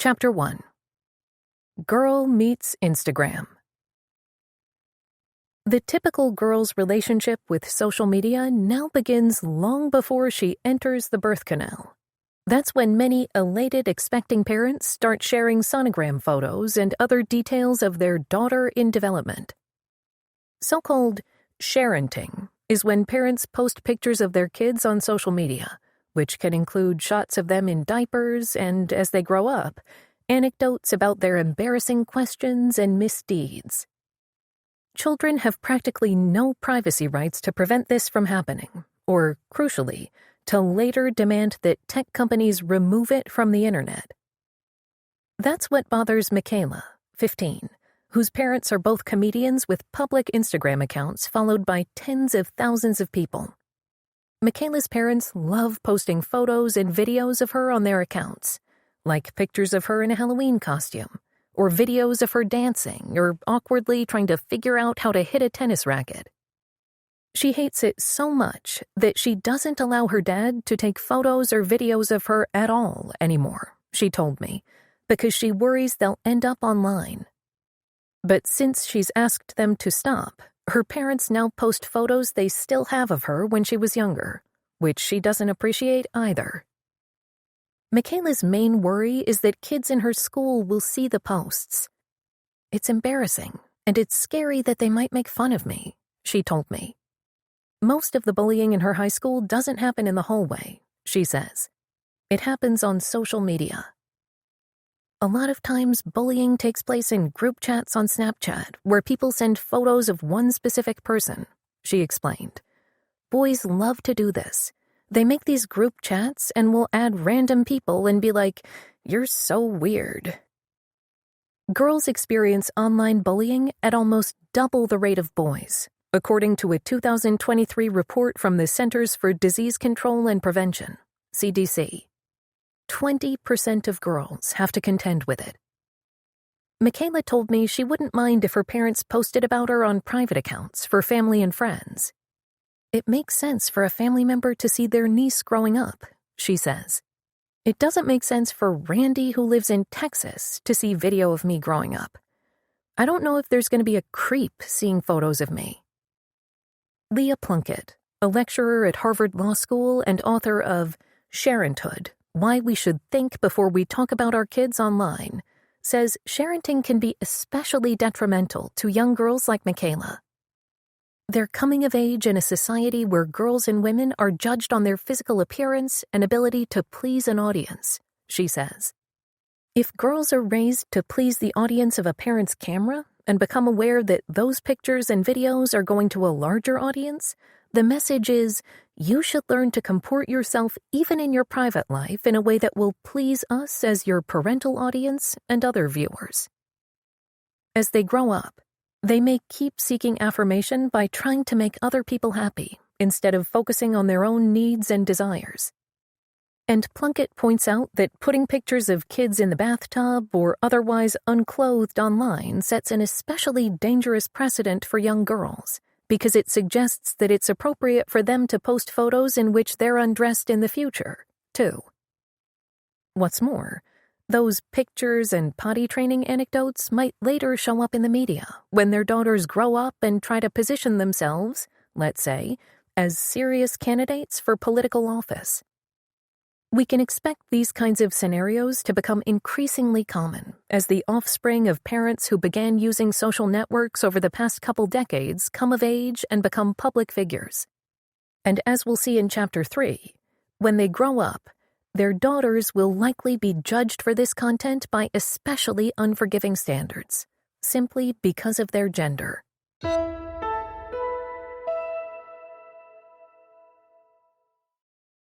Chapter 1. Girl Meets Instagram. The typical girl's relationship with social media now begins long before she enters the birth canal. That's when many elated expecting parents start sharing sonogram photos and other details of their daughter in development. So-called sharenting is when parents post pictures of their kids on social media, which can include shots of them in diapers and, as they grow up, anecdotes about their embarrassing questions and misdeeds. Children have practically no privacy rights to prevent this from happening, or, crucially, to later demand that tech companies remove it from the internet. That's what bothers Michaela, 15, whose parents are both comedians with public Instagram accounts followed by tens of thousands of people. Michaela's parents love posting photos and videos of her on their accounts, like pictures of her in a Halloween costume, or videos of her dancing or awkwardly trying to figure out how to hit a tennis racket. She hates it so much that she doesn't allow her dad to take photos or videos of her at all anymore, she told me, because she worries they'll end up online. But since she's asked them to stop, her parents now post photos they still have of her when she was younger, which she doesn't appreciate either. Michaela's main worry is that kids in her school will see the posts. It's embarrassing, and it's scary that they might make fun of me, she told me. Most of the bullying in her high school doesn't happen in the hallway, she says. It happens on social media. A lot of times, bullying takes place in group chats on Snapchat, where people send photos of one specific person, she explained. Boys love to do this. They make these group chats and will add random people and be like, "You're so weird." Girls experience online bullying at almost double the rate of boys, according to a 2023 report from the Centers for Disease Control and Prevention, CDC. 20% of girls have to contend with it. Michaela told me she wouldn't mind if her parents posted about her on private accounts for family and friends. It makes sense for a family member to see their niece growing up, she says. It doesn't make sense for Randy, who lives in Texas, to see video of me growing up. I don't know if there's going to be a creep seeing photos of me. Leah Plunkett, a lecturer at Harvard Law School and author of Sharenthood, Why We Should Think Before We Talk About Our Kids Online, says sharenting can be especially detrimental to young girls like Michaela. They're coming of age in a society where girls and women are judged on their physical appearance and ability to please an audience, she says. If girls are raised to please the audience of a parent's camera and become aware that those pictures and videos are going to a larger audience, the message is, you should learn to comport yourself even in your private life in a way that will please us as your parental audience and other viewers. As they grow up, they may keep seeking affirmation by trying to make other people happy instead of focusing on their own needs and desires. And Plunkett points out that putting pictures of kids in the bathtub or otherwise unclothed online sets an especially dangerous precedent for young girls, because it suggests that it's appropriate for them to post photos in which they're undressed in the future, too. What's more, those pictures and potty training anecdotes might later show up in the media when their daughters grow up and try to position themselves, let's say, as serious candidates for political office. We can expect these kinds of scenarios to become increasingly common as the offspring of parents who began using social networks over the past couple decades come of age and become public figures. And as we'll see in Chapter 3, when they grow up, their daughters will likely be judged for this content by especially unforgiving standards, simply because of their gender.